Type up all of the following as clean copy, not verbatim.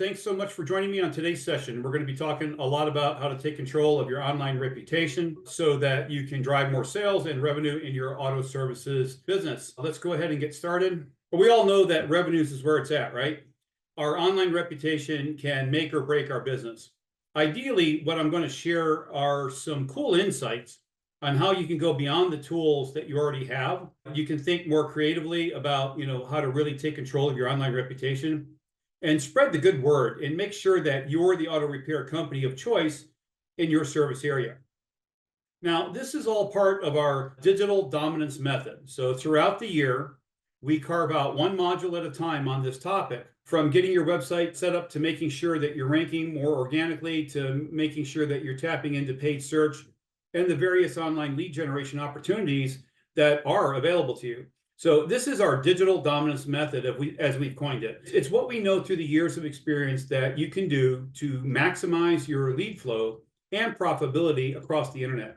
Thanks so much for joining me on today's session. We're going to be talking a lot about how to take control of your online reputation so that you can drive more sales and revenue in your auto services business. Let's go ahead and get started. We all know that revenues is where it's at, right? Our online reputation can make or break our business. Ideally, what I'm going to share are some cool insights on how you can go beyond the tools that you already have. You can think more creatively about, how to really take control of your online reputation and spread the good word and make sure that you're the auto repair company of choice in your service area. Now, this is all part of our digital dominance method. So throughout the year, we carve out one module at a time on this topic, from getting your website set up to making sure that you're ranking more organically to making sure that you're tapping into paid search and the various online lead generation opportunities that are available to you. So this is our digital dominance method as we've coined it. It's what we know through the years of experience that you can do to maximize your lead flow and profitability across the internet.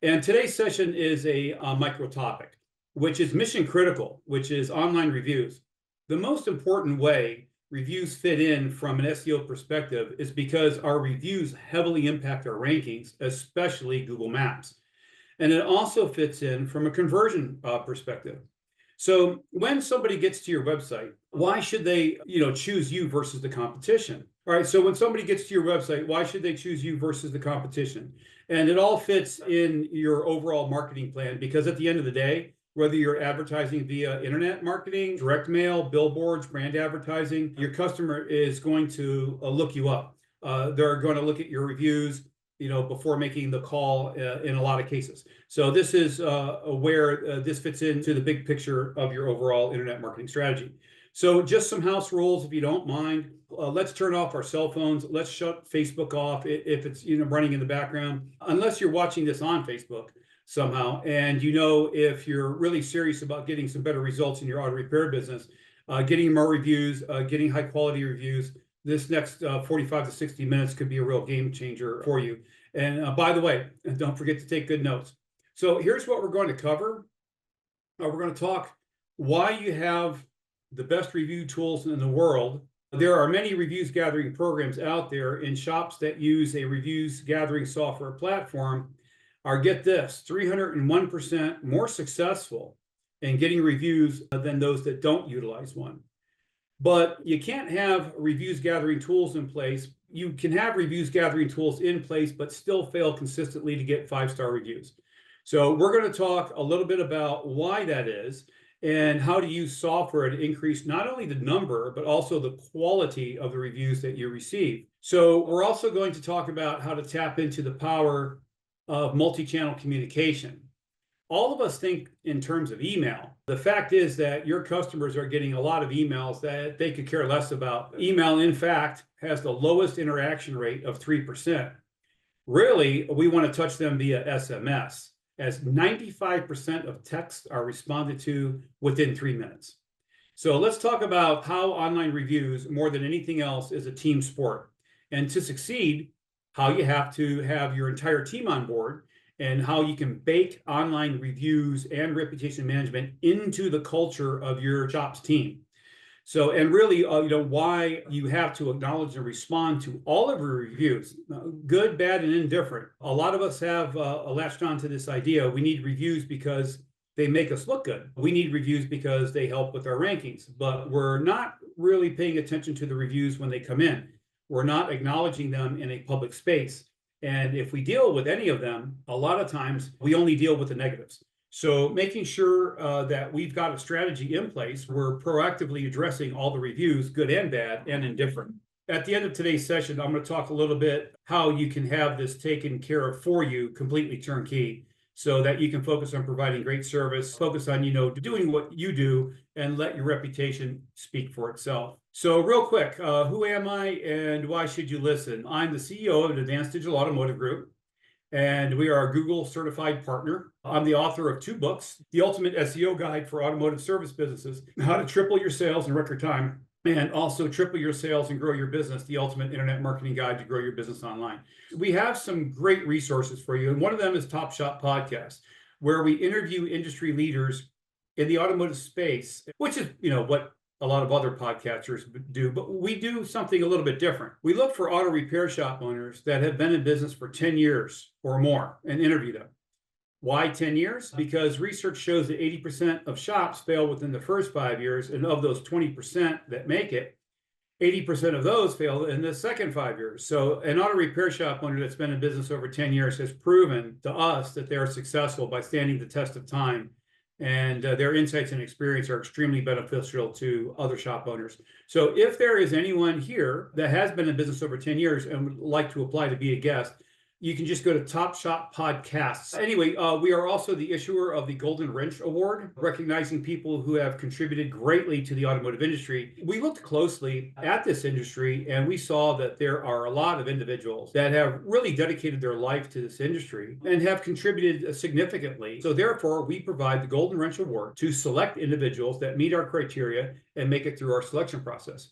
And today's session is a micro topic, which is mission critical, which is online reviews. The most important way reviews fit in from an SEO perspective is because our reviews heavily impact our rankings, especially Google Maps. And it also fits in from a conversion perspective. So when somebody gets to your website, why should they, choose you versus the competition? All right. So when somebody gets to your website, why should they choose you versus the competition? And it all fits in your overall marketing plan, because at the end of the day, whether you're advertising via internet marketing, direct mail, billboards, brand advertising, your customer is going to look you up. They're going to look at your reviews, before making the call in a lot of cases. So this is where this fits into the big picture of your overall internet marketing strategy. So just some house rules, if you don't mind. Let's turn off our cell phones. Let's shut Facebook off if it's running in the background, unless you're watching this on Facebook somehow. And if you're really serious about getting some better results in your auto repair business, getting more reviews, getting high quality reviews, this next 45 to 60 minutes could be a real game changer for you. And by the way, don't forget to take good notes. So here's what we're going to cover. We're going to talk why you have the best review tools in the world. There are many reviews gathering programs out there, in shops that use a reviews gathering software platform are, get this, 301% more successful in getting reviews than those that don't utilize one. But you can't have reviews gathering tools in place. You can have reviews gathering tools in place, but still fail consistently to get 5-star reviews. So we're going to talk a little bit about why that is and how to use software to increase not only the number, but also the quality of the reviews that you receive. So we're also going to talk about how to tap into the power of multi-channel communication. All of us think in terms of email. The fact is that your customers are getting a lot of emails that they could care less about. Email, in fact, has the lowest interaction rate of 3%. Really, we want to touch them via SMS, as 95% of texts are responded to within 3 minutes. So let's talk about how online reviews, more than anything else, is a team sport. And to succeed, how you have to have your entire team on board, and how you can bake online reviews and reputation management into the culture of your shop's team. So, and really, why you have to acknowledge and respond to all of your reviews, good, bad, and indifferent. A lot of us have latched on to this idea. We need reviews because they make us look good. We need reviews because they help with our rankings, but we're not really paying attention to the reviews when they come in. We're not acknowledging them in a public space. And if we deal with any of them, a lot of times we only deal with the negatives. So making sure that we've got a strategy in place, we're proactively addressing all the reviews, good and bad and indifferent. At the end of today's session, I'm going to talk a little bit how you can have this taken care of for you, completely turnkey, so that you can focus on providing great service, focus on, doing what you do, and let your reputation speak for itself. So real quick, who am I and why should you listen? I'm the CEO of Advanced Digital Automotive Group, and we are a Google certified partner. I'm the author of 2 books, The Ultimate SEO Guide for Automotive Service Businesses, How to Triple Your Sales in Record Time, and also Triple Your Sales and Grow Your Business, The Ultimate Internet Marketing Guide to Grow Your Business Online. We have some great resources for you, and one of them is Top Shop Podcast, where we interview industry leaders in the automotive space, which is, what a lot of other podcasters do, but we do something a little bit different. We look for auto repair shop owners that have been in business for 10 years or more and interview them. Why 10 years? Because research shows that 80% of shops fail within the first 5 years, and of those 20% that make it, 80% of those fail in the second 5 years. So an auto repair shop owner that's been in business over 10 years has proven to us that they are successful by standing the test of time. And their insights and experience are extremely beneficial to other shop owners. So if there is anyone here that has been in business over 10 years and would like to apply to be a guest, you can just go to Top Shop Podcasts. Anyway, we are also the issuer of the Golden Wrench Award, recognizing people who have contributed greatly to the automotive industry. We looked closely at this industry and we saw that there are a lot of individuals that have really dedicated their life to this industry and have contributed significantly. So therefore, we provide the Golden Wrench Award to select individuals that meet our criteria and make it through our selection process.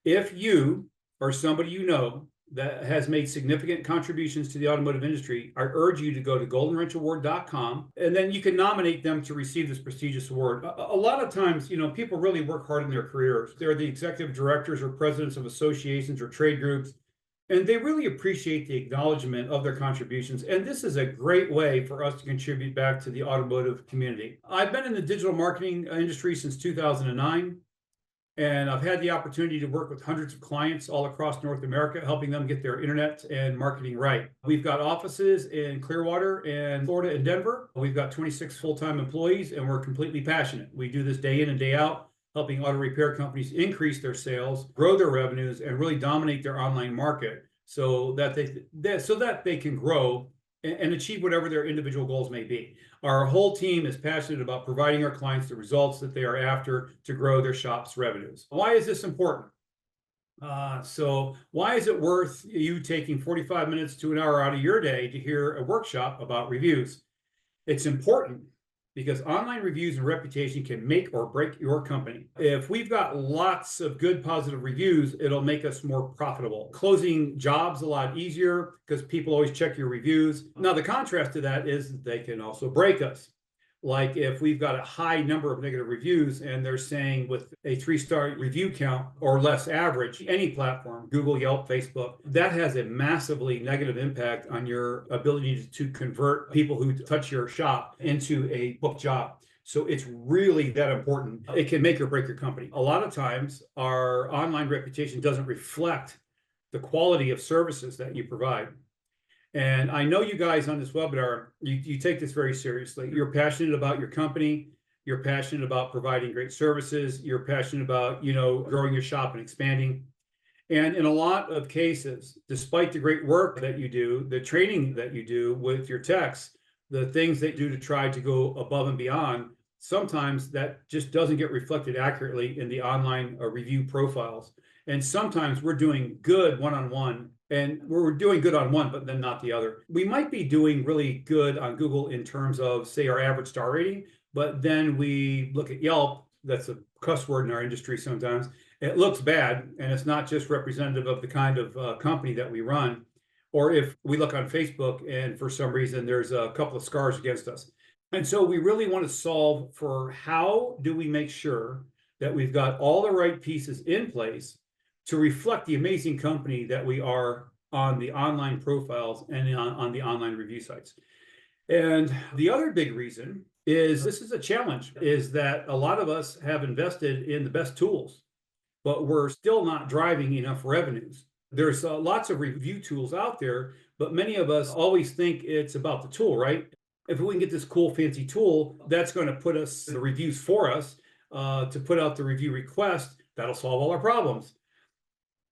If you or somebody you know that has made significant contributions to the automotive industry, I urge you to go to goldenwrenchaward.com, and then you can nominate them to receive this prestigious award. A lot of times, people really work hard in their careers. They're the executive directors or presidents of associations or trade groups, and they really appreciate the acknowledgement of their contributions. And this is a great way for us to contribute back to the automotive community. I've been in the digital marketing industry since 2009. And I've had the opportunity to work with hundreds of clients all across North America, helping them get their internet and marketing right. We've got offices in Clearwater and Florida and Denver. We've got 26 full-time employees, and we're completely passionate. We do this day in and day out, helping auto repair companies increase their sales, grow their revenues, and really dominate their online market so that they can grow and achieve whatever their individual goals may be. Our whole team is passionate about providing our clients the results that they are after to grow their shop's revenues. Why is this important? So why is it worth you taking 45 minutes to an hour out of your day to hear a workshop about reviews? It's important because online reviews and reputation can make or break your company. If we've got lots of good positive reviews, it'll make us more profitable. Closing jobs a lot easier because people always check your reviews. Now, the contrast to that is they can also break us. Like if we've got a high number of negative reviews and they're saying with a 3-star review count or less average, any platform, Google, Yelp, Facebook, that has a massively negative impact on your ability to convert people who touch your shop into a booked job. So it's really that important. It can make or break your company. A lot of times our online reputation doesn't reflect the quality of services that you provide. And I know you guys on this webinar, you take this very seriously. You're passionate about your company. You're passionate about providing great services. You're passionate about, growing your shop and expanding. And in a lot of cases, despite the great work that you do, the training that you do with your techs, the things they do to try to go above and beyond, sometimes that just doesn't get reflected accurately in the online review profiles. And sometimes we're doing good one-on-one, and we're doing good on one, but then not the other. We might be doing really good on Google in terms of, say, our average star rating, but then we look at Yelp, that's a cuss word in our industry sometimes. It looks bad, and it's not just representative of the kind of company that we run. Or if we look on Facebook and for some reason there's a couple of scars against us. And so we really want to solve for how do we make sure that we've got all the right pieces in place to reflect the amazing company that we are on the online profiles and on the online review sites. And the other big reason is this is a challenge, is that a lot of us have invested in the best tools, but we're still not driving enough revenues. There's lots of review tools out there, but many of us always think it's about the tool, right? If we can get this cool, fancy tool, that's going to put us the reviews for us to put out the review request. That'll solve all our problems.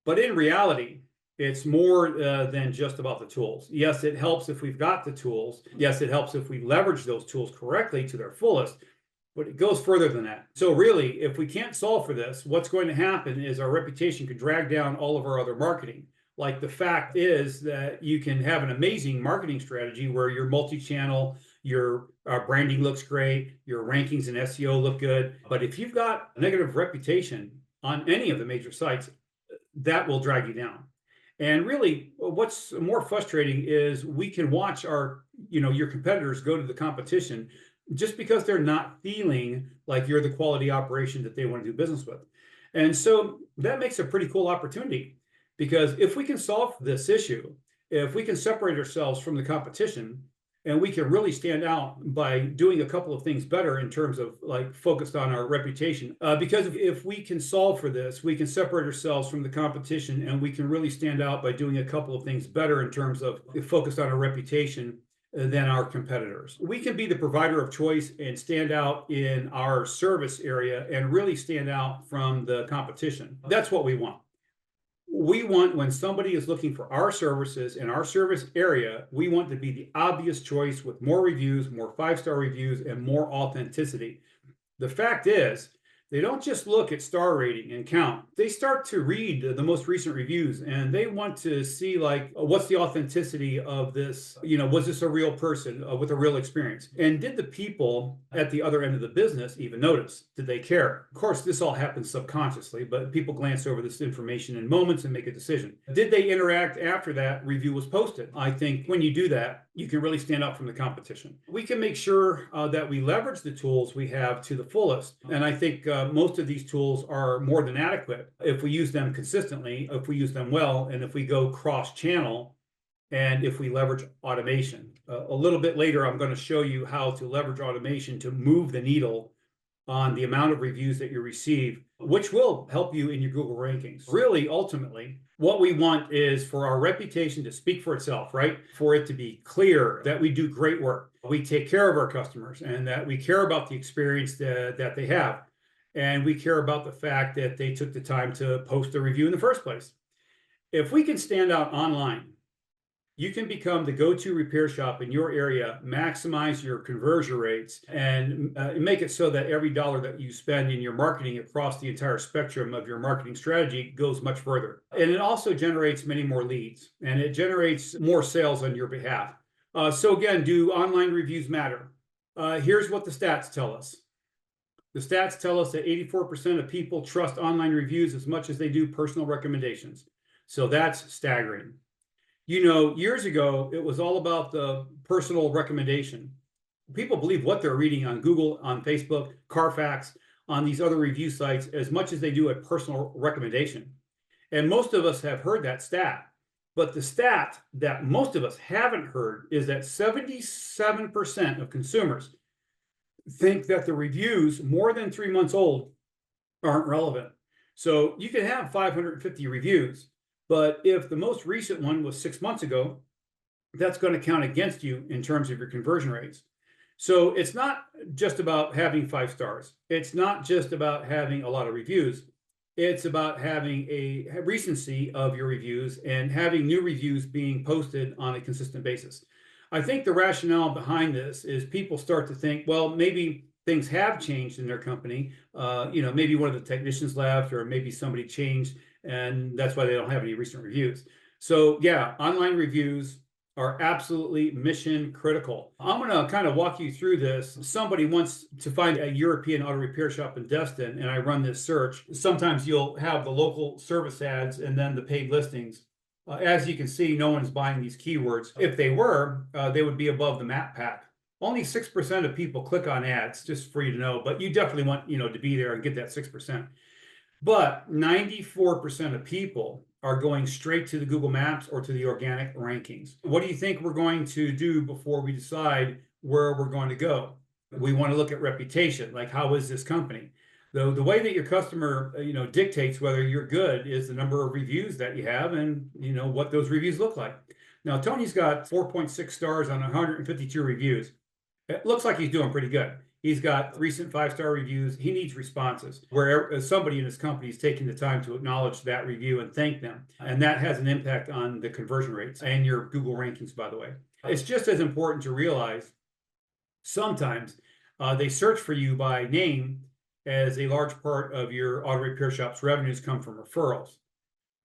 But in reality, it's more than just about the tools. Yes, it helps if we've got the tools. Yes, it helps if we leverage those tools correctly to their fullest, but it goes further than that. So really, if we can't solve for this, what's going to happen is our reputation could drag down all of our other marketing. Like the fact is that you can have an amazing marketing strategy where you're multi-channel, your branding looks great, your rankings and SEO look good. But if you've got a negative reputation on any of the major sites, that will drag you down. And really, what's more frustrating is we can watch your competitors go to the competition just because they're not feeling like you're the quality operation that they want to do business with. And so that makes a pretty cool opportunity because if we can solve this issue, if we can separate ourselves from the competition and we can really stand out by doing a couple of things better in terms of like focused on our reputation. Because if we can solve for this, we can separate ourselves from the competition and we can really stand out by doing a couple of things better in terms of focused on our reputation than our competitors. We can be the provider of choice and stand out in our service area and really stand out from the competition. That's what we want. We want, when somebody is looking for our services in our service area, we want to be the obvious choice with more reviews, more five-star reviews, and more authenticity. The fact is, they don't just look at star rating and count. They start to read the most recent reviews and they want to see like, what's the authenticity of this? Was this a real person with a real experience? And did the people at the other end of the business even notice? Did they care? Of course, this all happens subconsciously, but people glance over this information in moments and make a decision. Did they interact after that review was posted? I think when you do that, you can really stand out from the competition. We can make sure that we leverage the tools we have to the fullest. And I think most of these tools are more than adequate if we use them consistently, if we use them well, and if we go cross-channel, and if we leverage automation. A little bit later, I'm going to show you how to leverage automation to move the needle on the amount of reviews that you receive, which will help you in your Google rankings. Really, ultimately, what we want is for our reputation to speak for itself, right? For it to be clear that we do great work, we take care of our customers, and that we care about the experience that they have. And we care about the fact that they took the time to post a review in the first place. If we can stand out online, you can become the go-to repair shop in your area, maximize your conversion rates, and make it so that every dollar that you spend in your marketing across the entire spectrum of your marketing strategy goes much further. And it also generates many more leads, and it generates more sales on your behalf. So again, do online reviews matter? Here's what the stats tell us. The stats tell us that 84% of people trust online reviews as much as they do personal recommendations. So that's staggering. Years ago, it was all about the personal recommendation. People believe what they're reading on Google, on Facebook, Carfax, on these other review sites as much as they do a personal recommendation. And most of us have heard that stat. But the stat that most of us haven't heard is that 77% of consumers think that the reviews more than 3 months old aren't relevant. So you can have 550 reviews, but if the most recent one was 6 months ago, that's going to count against you in terms of your conversion rates. So it's not just about having 5 stars. It's not just about having a lot of reviews. It's about having a recency of your reviews and having new reviews being posted on a consistent basis. I think the rationale behind this is people start to think, well, maybe things have changed in their company. Maybe one of the technicians left, or maybe somebody changed, and that's why they don't have any recent reviews. So yeah, online reviews are absolutely mission critical. I'm going to kind of walk you through this. Somebody wants to find a European auto repair shop in Destin, and I run this search. Sometimes you'll have the local service ads and then the paid listings. As you can see, no one's buying these keywords. If they were, they would be above the map pack. Only 6% of people click on ads, just for you to know, but you definitely want, to be there and get that 6%. But 94% of people are going straight to the Google Maps or to the organic rankings. What do you think we're going to do before we decide where we're going to go? We want to look at reputation, like how is this company? The way that your customer, dictates whether you're good is the number of reviews that you have and, what those reviews look like. Now, Tony's got 4.6 stars on 152 reviews. It looks like he's doing pretty good. He's got recent 5-star reviews. He needs responses where somebody in his company is taking the time to acknowledge that review and thank them. And that has an impact on the conversion rates and your Google rankings, by the way. It's just as important to realize sometimes they search for you by name, as a large part of your auto repair shop's revenues come from referrals.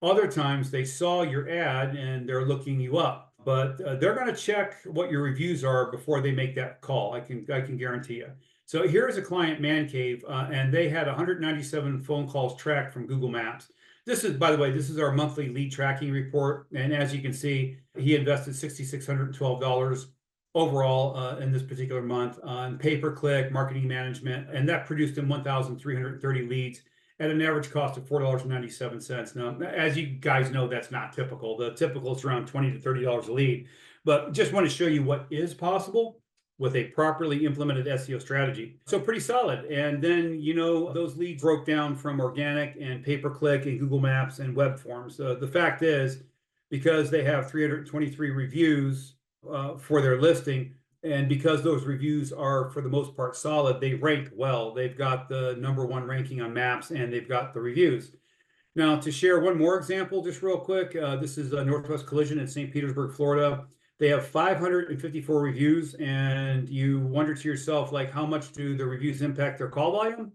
Other times they saw your ad and they're looking you up, but they're going to check what your reviews are before they make that call. I can guarantee you. So here's a client, Man Cave, and they had 197 phone calls tracked from Google Maps. This is, by the way, this is our monthly lead tracking report. And as you can see, he invested $6,612 overall in this particular month on pay-per-click marketing management, and that produced him 1,330 leads at an average cost of $4.97. Now, as you guys know, that's not typical. The typical is around $20 to $30 a lead. But just want to show you what is possible with a properly implemented SEO strategy. So pretty solid. And then, those leads broke down from organic and pay-per-click and Google Maps and web forms. The fact is, because they have 323 reviews for their listing, and because those reviews are, for the most part, solid, they rank well. They've got the #1 ranking on Maps, and they've got the reviews. Now, to share one more example, just real quick, this is Northwest Collision in St. Petersburg, Florida. They have 554 reviews, and you wonder to yourself, like, how much do the reviews impact their call volume?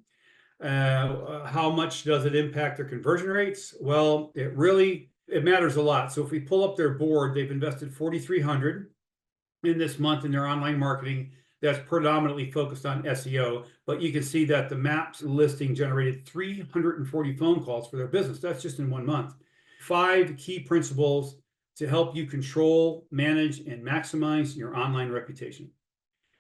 How much does it impact their conversion rates? Well, it matters a lot. So if we pull up their board, they've invested 4,300 in this month in their online marketing that's predominantly focused on SEO. But you can see that the Maps listing generated 340 phone calls for their business. That's just in 1 month. 5 key principles to help you control, manage, and maximize your online reputation.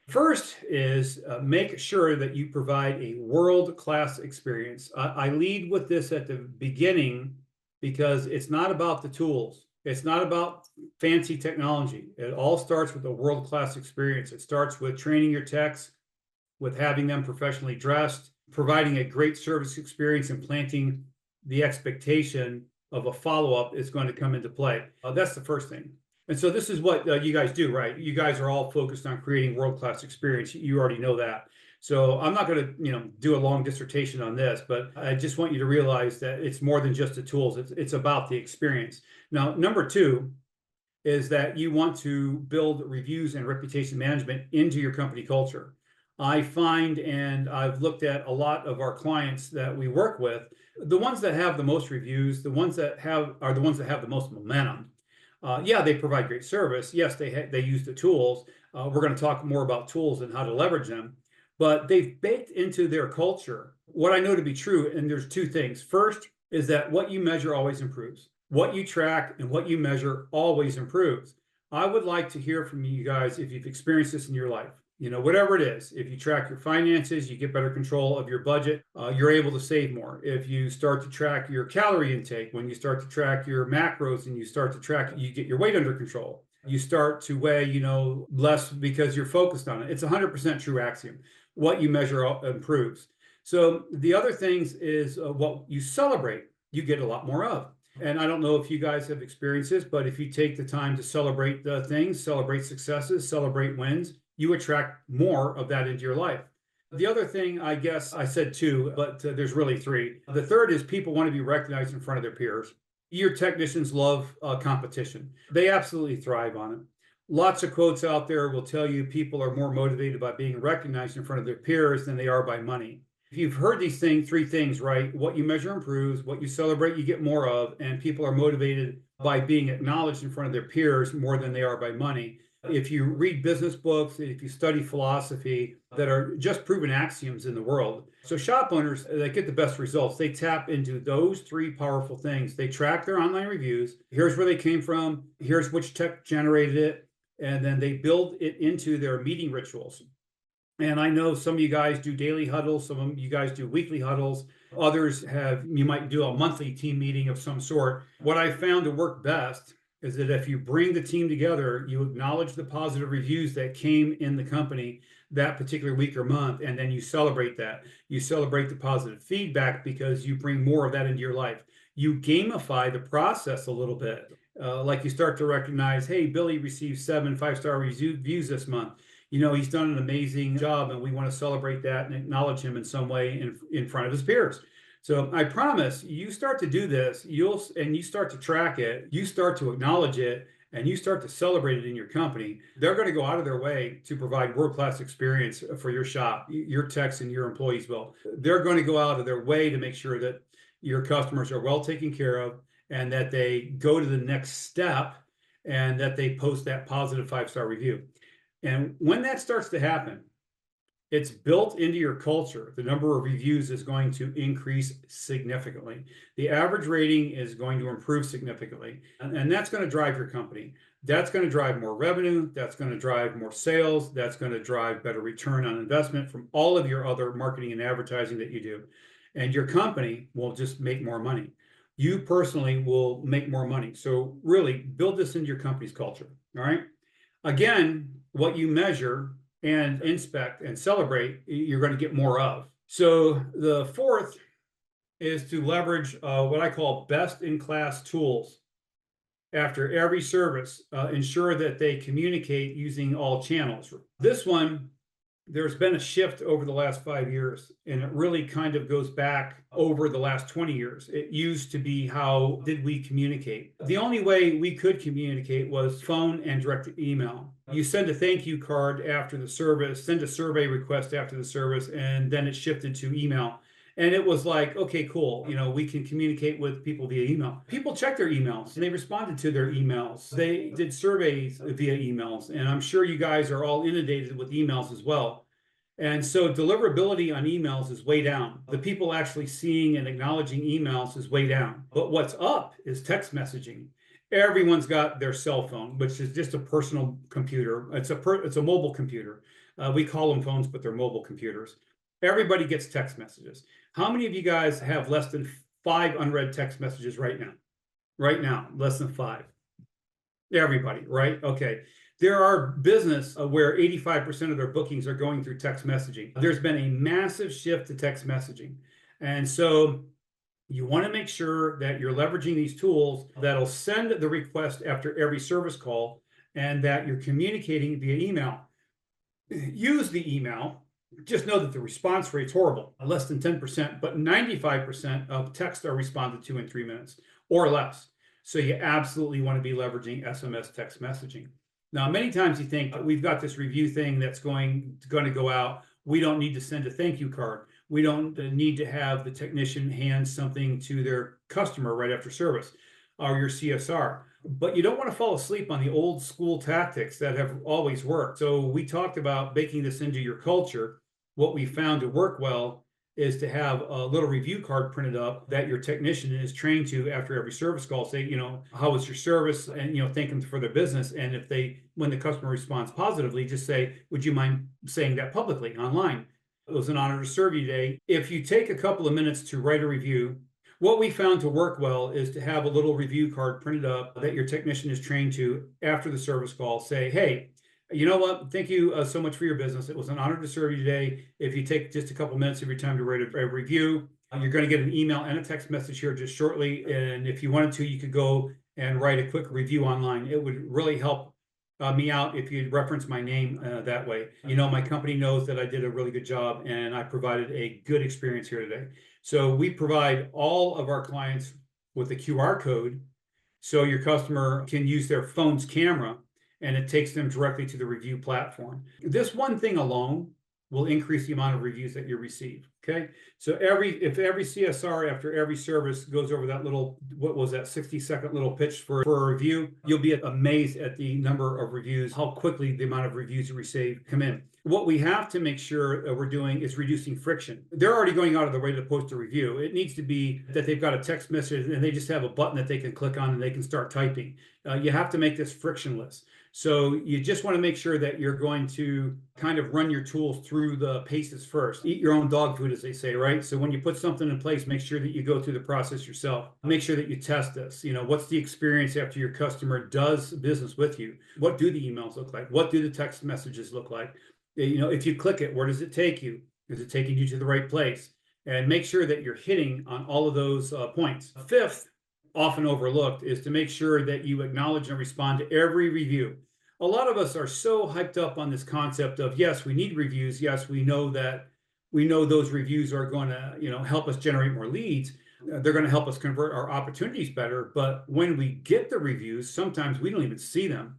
First is make sure that you provide a world-class experience. I lead with this at the beginning because it's not about the tools. It's not about fancy technology. It all starts with a world-class experience. It starts with training your techs, with having them professionally dressed, providing a great service experience, and planting the expectation of a follow-up is going to come into play. That's the first thing. And so this is what you guys do, right? You guys are all focused on creating world-class experience. You already know that. So I'm not going to, do a long dissertation on this, but I just want you to realize that it's more than just the tools. It's about the experience. Now, number 2 is that you want to build reviews and reputation management into your company culture. I find, and I've looked at a lot of our clients that we work with, the ones that have the most reviews, the ones that are the ones that have the most momentum. Yeah, they provide great service. Yes, they use the tools. We're going to talk more about tools and how to leverage them. But they've baked into their culture what I know to be true. And there's 2 things. First is that what you measure always improves. What you track and what you measure always improves. I would like to hear from you guys if you've experienced this in your life. Whatever it is, if you track your finances, you get better control of your budget, you're able to save more. If you start to track your calorie intake, when you start to track your macros and you start to track, you get your weight under control. You start to weigh, less because you're focused on it. It's 100% true axiom. What you measure improves. So the other things is what you celebrate, you get a lot more of. And I don't know if you guys have experienced this, but if you take the time to celebrate things, celebrate successes, celebrate wins, you attract more of that into your life. The other thing, I guess I said 2, but there's really 3. The third is people want to be recognized in front of their peers. Your technicians love competition. They absolutely thrive on it. Lots of quotes out there will tell you people are more motivated by being recognized in front of their peers than they are by money. If you've heard these 3 things, right? What you measure improves, what you celebrate, you get more of, and people are motivated by being acknowledged in front of their peers more than they are by money. If you read business books, if you study philosophy that are just proven axioms in the world. So shop owners that get the best results, they tap into those 3 powerful things. They track their online reviews. Here's where they came from. Here's which tech generated it. And then they build it into their meeting rituals. And I know some of you guys do daily huddles. Some of you guys do weekly huddles. Others you might do a monthly team meeting of some sort. What I found to work best is that if you bring the team together, you acknowledge the positive reviews that came in the company that particular week or month, and then you celebrate that. You celebrate the positive feedback because you bring more of that into your life. You gamify the process a little bit. Like you start to recognize, hey, Billy received 7 5-star reviews this month. He's done an amazing job, and we want to celebrate that and acknowledge him in some way in front of his peers. So I promise you start to do this, you start to track it, you start to acknowledge it, and you start to celebrate it in your company. They're going to go out of their way to provide world-class experience for your shop, your techs and your employees will. They're going to go out of their way to make sure that your customers are well taken care of, and that they go to the next step, and that they post that positive 5-star review. And when that starts to happen, it's built into your culture. The number of reviews is going to increase significantly. The average rating is going to improve significantly. And that's going to drive your company. That's going to drive more revenue. That's going to drive more sales. That's going to drive better return on investment from all of your other marketing and advertising that you do. and your company will just make more money. You personally will make more money. So really build this into your company's culture. All right. Again, what you measure and inspect and celebrate, you're going to get more of. So the fourth is to leverage what I call best in class tools after every service. Ensure that they communicate using all channels. This one, there's been a shift over the last 5 years, and it really kind of goes back over the last 20 years. It used to be, how did we communicate? The only way we could communicate was phone and direct email. You send a thank you card after the service, send a survey request after the service, and then it shifted to email. And it was like, okay, cool. We can communicate with people via email. People check their emails and they responded to their emails. They did surveys via emails. And I'm sure you guys are all inundated with emails as well. And so deliverability on emails is way down. The people actually seeing and acknowledging emails is way down. But what's up is text messaging. Everyone's got their cell phone, which is just a personal computer. It's a mobile computer. We call them phones, but they're mobile computers. Everybody gets text messages. How many of you guys have less than 5 unread text messages right now? Right now, less than 5. Everybody, right? Okay. There are business where 85% of their bookings are going through text messaging. There's been a massive shift to text messaging. And so you want to make sure that you're leveraging these tools that'll send the request after every service call, and that you're communicating via email. Use the email. Just know that the response rate's horrible, less than 10%, but 95% of texts are responded to in 3 minutes or less. So you absolutely want to be leveraging SMS text messaging. Now, many times you think, we've got this review thing that's going to go out. We don't need to send a thank you card. We don't need to have the technician hand something to their customer right after service, or your CSR. But you don't want to fall asleep on the old school tactics that have always worked. So we talked about baking this into your culture. What we found to work well is to have a little review card printed up that your technician is trained to after every service call. Say, how was your service? And, thank them for their business. And when the customer responds positively, just say, would you mind saying that publicly online? It was an honor to serve you today. If you take a couple of minutes to write a review, what we found to work well is to have a little review card printed up that your technician is trained to after the service call. Say, hey, you know what? Thank you so much for your business. It was an honor to serve you today. If you take just a couple minutes of your time to write a review, you're going to get an email and a text message here just shortly. And if you wanted to, you could go and write a quick review online. It would really help me out if you'd reference my name that way. My company knows that I did a really good job and I provided a good experience here today. So we provide all of our clients with a QR code, so your customer can use their phone's camera and it takes them directly to the review platform. This one thing alone will increase the amount of reviews that you receive. Okay. So if every CSR after every service goes over that little, 60-second little pitch for a review, you'll be amazed at the number of reviews, how quickly the amount of reviews you receive come in. What we have to make sure we're doing is reducing friction. They're already going out of their way to post a review. It needs to be that they've got a text message and they just have a button that they can click on and they can start typing. You have to make this frictionless. So you just want to make sure that you're going to kind of run your tools through the paces first. Eat your own dog food, as they say, right? So when you put something in place, make sure that you go through the process yourself. Make sure that you test this. What's the experience after your customer does business with you? What do the emails look like? What do the text messages look like? If you click it, where does it take you? Is it taking you to the right place? And make sure that you're hitting on all of those points. Fifth, often overlooked, is to make sure that you acknowledge and respond to every review. A lot of us are so hyped up on this concept of, yes, we need reviews. Yes, we know those reviews are going to, help us generate more leads. They're going to help us convert our opportunities better. But when we get the reviews, sometimes we don't even see them,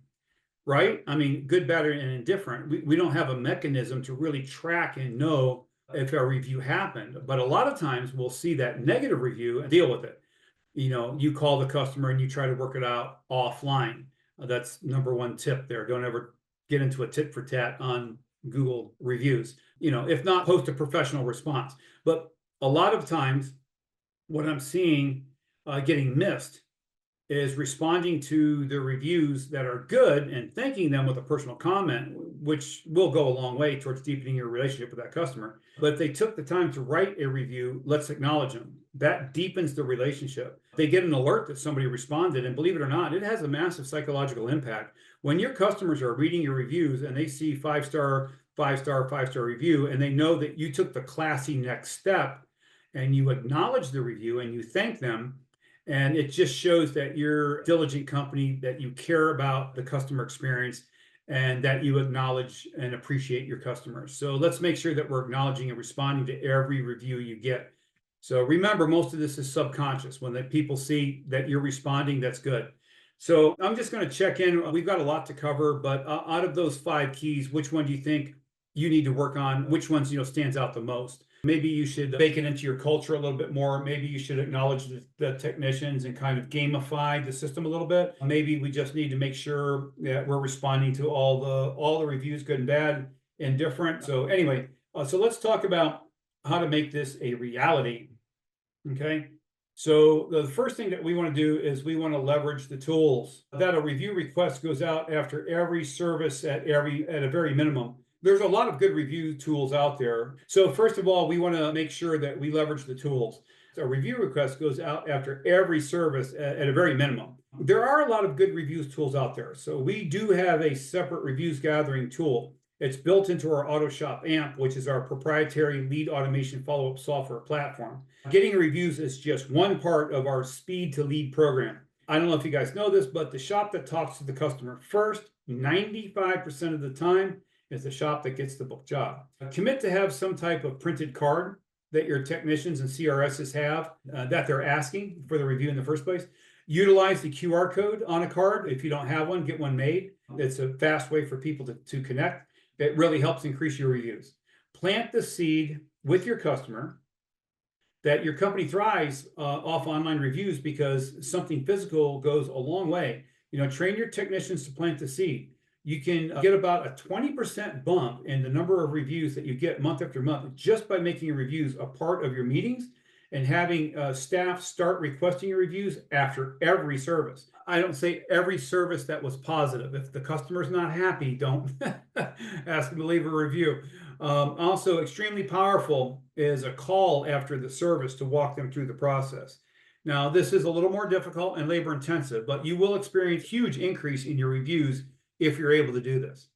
right? I mean, good, bad, and indifferent. We don't have a mechanism to really track and know if our review happened. But a lot of times we'll see that negative review and deal with it. You call the customer and you try to work it out offline. That's number one tip there. Don't ever get into a tit for tat on Google reviews. If not, post a professional response. But a lot of times what I'm seeing getting missed is responding to the reviews that are good and thanking them with a personal comment, which will go a long way towards deepening your relationship with that customer. But if they took the time to write a review, let's acknowledge them. That deepens the relationship. They get an alert that somebody responded, and believe it or not, it has a massive psychological impact. When your customers are reading your reviews and they see 5-star, 5-star, 5-star review, and they know that you took the classy next step and you acknowledge the review and you thank them, and it just shows that you're a diligent company, that you care about the customer experience, and that you acknowledge and appreciate your customers. So let's make sure that we're acknowledging and responding to every review you get. So remember, most of this is subconscious. When the people see that you're responding, that's good. So I'm just going to check in. We've got a lot to cover, but out of those 5 keys, which one do you think you need to work on? Which ones, stands out the most? Maybe you should bake it into your culture a little bit more. Maybe you should acknowledge the technicians and kind of gamify the system a little bit. Maybe we just need to make sure that we're responding to all the reviews, good and bad, and different. So anyway, so let's talk about how to make this a reality. Okay. So the first thing that we want to do is we want to leverage the tools. That a review request goes out after every service at a very minimum. There's a lot of good review tools out there. So first of all, we want to make sure that we leverage the tools. So a review request goes out after every service at a very minimum. There are a lot of good reviews tools out there. So we do have a separate reviews gathering tool. It's built into our AutoShop AMP, which is our proprietary lead automation follow-up software platform. Getting reviews is just one part of our speed to lead program. I don't know if you guys know this, but the shop that talks to the customer first, 95% of the time, is the shop that gets the book job. Commit to have some type of printed card that your technicians and CRSs have that they're asking for the review in the first place. Utilize the QR code on a card. If you don't have one, get one made. It's a fast way for people to connect. It really helps increase your reviews. Plant the seed with your customer that your company thrives off online reviews, because something physical goes a long way. Train your technicians to plant the seed. You can get about a 20% bump in the number of reviews that you get month after month just by making your reviews a part of your meetings and having staff start requesting your reviews after every service. I don't say every service that was positive. If the customer's not happy, don't ask them to leave a review. Also, extremely powerful is a call after the service to walk them through the process. Now, this is a little more difficult and labor intensive, but you will experience huge increase in your reviews if you're able to do this.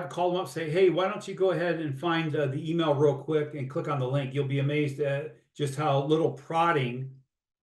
Call them up, say, hey, why don't you go ahead and find the email real quick and click on the link. You'll be amazed at just how little prodding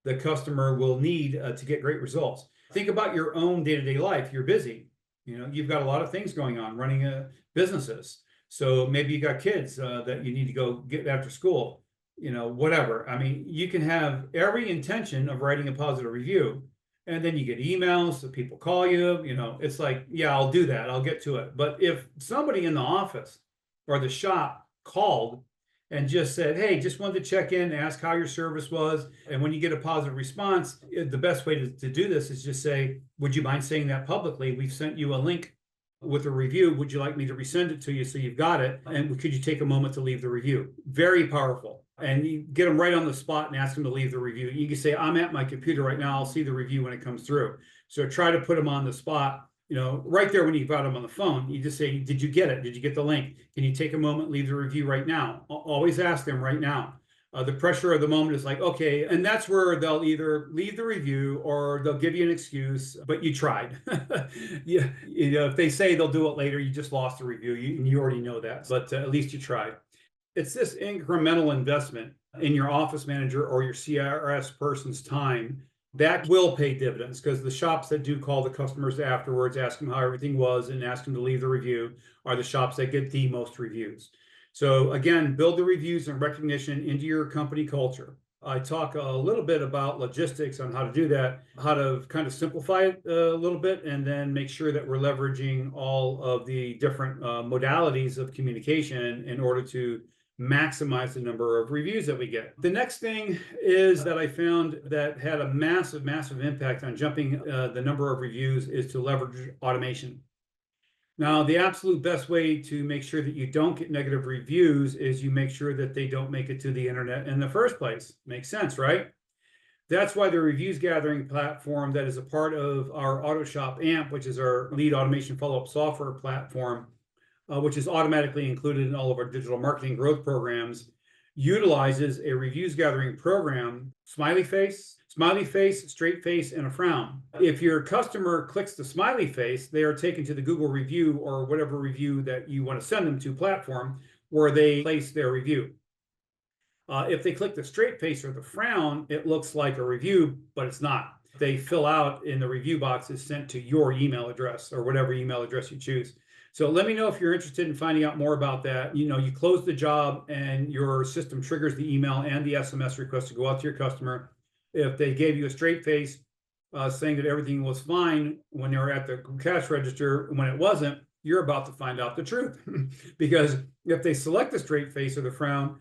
the customer will need to get great results. Think about your own day-to-day life. You're busy. You've got a lot of things going on, running businesses. So maybe you got kids that you need to go get after school, whatever. I mean, you can have every intention of writing a positive review, and then you get emails, so people call you, it's like, yeah, I'll do that. I'll get to it. But if somebody in the office or the shop called and just said, hey, just wanted to check in, ask how your service was. And when you get a positive response, the best way to do this is just say, would you mind saying that publicly? We've sent you a link with a review. Would you like me to resend it to you so you've got it? And could you take a moment to leave the review? Very powerful. And you get them right on the spot and ask them to leave the review. You can say, I'm at my computer right now. I'll see the review when it comes through. So try to put them on the spot, right there when you've got them on the phone. You just say, did you get it? Did you get the link? Can you take a moment, leave the review right now? Always ask them right now. The pressure of the moment is like, okay, and that's where they'll either leave the review or they'll give you an excuse, but you tried. Yeah, if they say they'll do it later, you just lost the review. You already know that, but at least you tried. It's this incremental investment in your office manager or your CRS person's time that will pay dividends, because the shops that do call the customers afterwards, ask them how everything was, and ask them to leave the review are the shops that get the most reviews. So again, build the reviews and recognition into your company culture. I talk a little bit about logistics on how to do that, how to kind of simplify it a little bit, and then make sure that we're leveraging all of the different modalities of communication in order to maximize the number of reviews that we get. The next thing is that I found that had a massive, massive impact on jumping the number of reviews is to leverage automation. Now, the absolute best way to make sure that you don't get negative reviews is you make sure that they don't make it to the internet in the first place. Makes sense, right? That's why the reviews gathering platform that is a part of our AutoShop AMP, which is our lead automation follow-up software platform, which is automatically included in all of our digital marketing growth programs, utilizes a reviews gathering program, smiley face, straight face, and a frown. If your customer clicks the smiley face, they are taken to the Google review or whatever review that you want to send them to platform where they place their review. If they click the straight face or the frown, it looks like a review, but it's not. They fill out in the review box is sent to your email address or whatever email address you choose. So let me know if you're interested in finding out more about that. You close the job and your system triggers the email and the SMS request to go out to your customer. If they gave you a straight face saying that everything was fine when they were at the cash register, when it wasn't, you're about to find out the truth. Because if they select the straight face or the frown,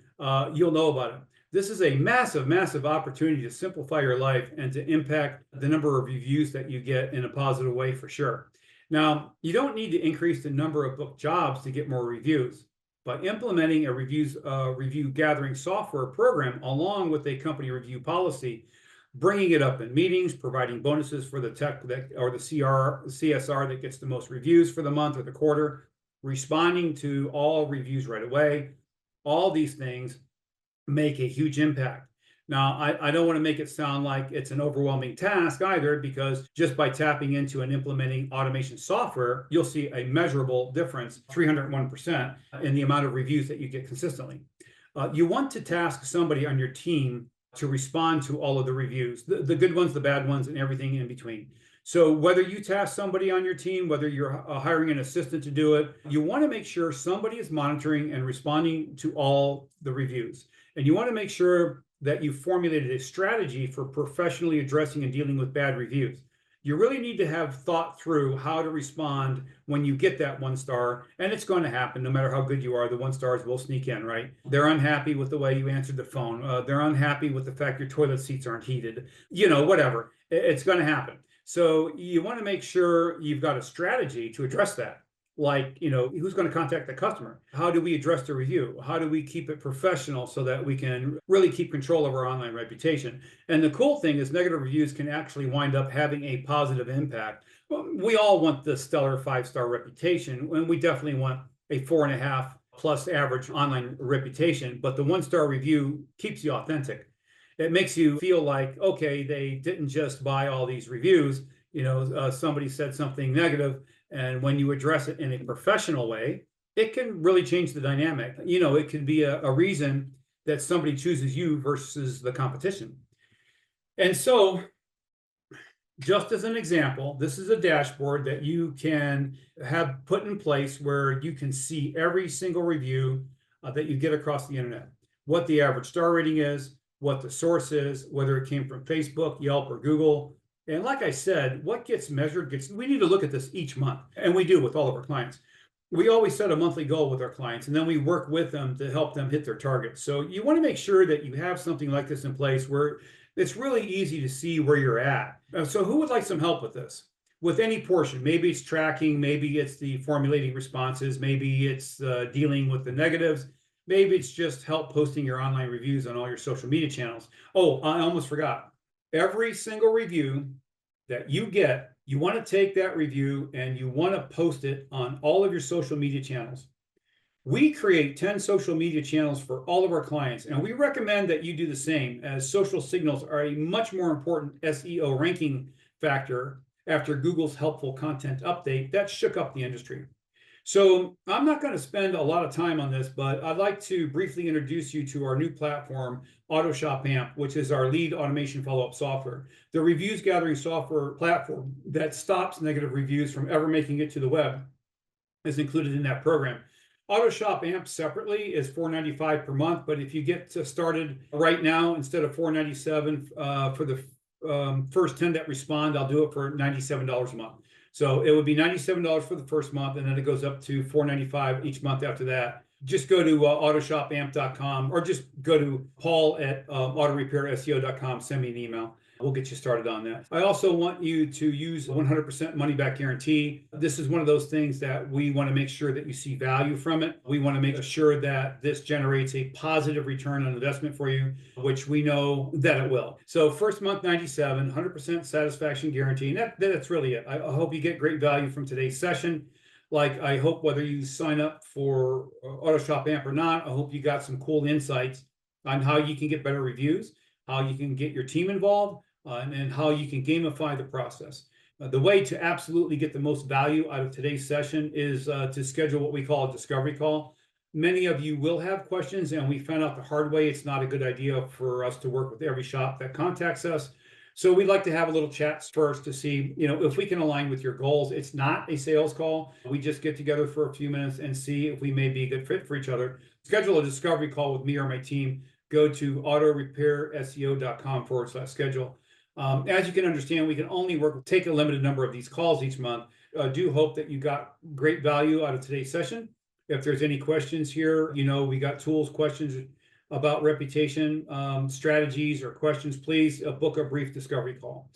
you'll know about it. This is a massive, massive opportunity to simplify your life and to impact the number of reviews that you get in a positive way for sure. Now, you don't need to increase the number of booked jobs to get more reviews. By implementing a review gathering software program along with a company review policy, bringing it up in meetings, providing bonuses for the tech or the CSR that gets the most reviews for the month or the quarter, responding to all reviews right away, all these things make a huge impact. Now, I don't want to make it sound like it's an overwhelming task either, because just by tapping into and implementing automation software, you'll see a measurable difference, 301%, in the amount of reviews that you get consistently. You want to task somebody on your team to respond to all of the reviews, the good ones, the bad ones, and everything in between. So whether you task somebody on your team, whether you're hiring an assistant to do it, you want to make sure somebody is monitoring and responding to all the reviews. And you want to make sure that you formulated a strategy for professionally addressing and dealing with bad reviews. You really need to have thought through how to respond when you get that 1 star, and it's going to happen no matter how good you are. The 1 stars will sneak in, right? They're unhappy with the way you answered the phone. They're unhappy with the fact your toilet seats aren't heated. Whatever. It's going to happen. So you want to make sure you've got a strategy to address that. Like, who's going to contact the customer? How do we address the review? How do we keep it professional so that we can really keep control of our online reputation? And the cool thing is negative reviews can actually wind up having a positive impact. We all want the stellar 5-star reputation, and we definitely want a 4.5 plus average online reputation, but the 1-star review keeps you authentic. It makes you feel like, okay, they didn't just buy all these reviews. Somebody said something negative, and when you address it in a professional way, it can really change the dynamic. It can be a reason that somebody chooses you versus the competition. And so, just as an example, this is a dashboard that you can have put in place where you can see every single review that you get across the internet, what the average star rating is, what the source is, whether it came from Facebook, Yelp, or Google. And like I said, what gets measured we need to look at this each month. And we do with all of our clients. We always set a monthly goal with our clients, and then we work with them to help them hit their targets. So you want to make sure that you have something like this in place where it's really easy to see where you're at. So who would like some help with this? With any portion? Maybe it's tracking, maybe it's the formulating responses, maybe it's dealing with the negatives. Maybe it's just help posting your online reviews on all your social media channels. Oh, I almost forgot. Every single review that you get, you want to take that review and you want to post it on all of your social media channels. We create 10 social media channels for all of our clients, and we recommend that you do the same, as social signals are a much more important SEO ranking factor after Google's helpful content update that shook up the industry. So I'm not going to spend a lot of time on this, but I'd like to briefly introduce you to our new platform, AutoShop AMP, which is our lead automation follow-up software. The reviews gathering software platform that stops negative reviews from ever making it to the web is included in that program. AutoShop AMP separately is $4.95 per month, but if you get started right now, instead of $4.97 for the first 10 that respond, I'll do it for $97 a month. So it would be $97 for the first month, and then it goes up to $4.95 each month after that. Just go to autoshopamp.com or just go to paul@autorepairseo.com, send me an email. We'll get you started on that. I also want you to use 100% money back guarantee. This is one of those things that we want to make sure that you see value from it. We want to make sure that this generates a positive return on investment for you, which we know that it will. So first month 97, 100% satisfaction guarantee. And that's really it. I hope you get great value from today's session. Like, I hope whether you sign up for Auto Shop Amp or not, I hope you got some cool insights on how you can get better reviews, how you can get your team involved, and how you can gamify the process. The way to absolutely get the most value out of today's session is to schedule what we call a discovery call. Many of you will have questions, and we found out the hard way it's not a good idea for us to work with every shop that contacts us. So we'd like to have a little chat first to see, if we can align with your goals. It's not a sales call. We just get together for a few minutes and see if we may be a good fit for each other. Schedule a discovery call with me or my team. Go to autorepairseo.com/schedule. As you can understand, we can only take a limited number of these calls each month. Do hope that you got great value out of today's session. If there's any questions here, we got tools, questions about reputation, strategies, or questions, please book a brief discovery call.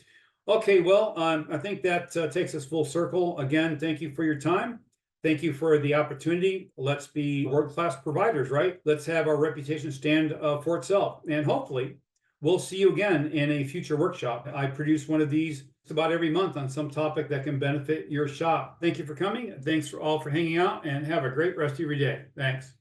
Okay, well, I think that takes us full circle. Again, thank you for your time. Thank you for the opportunity. Let's be world-class providers, right? Let's have our reputation stand for itself. And hopefully, we'll see you again in a future workshop. I produce one of these about every month on some topic that can benefit your shop. Thank you for coming. Thanks all for hanging out, and have a great rest of your day. Thanks.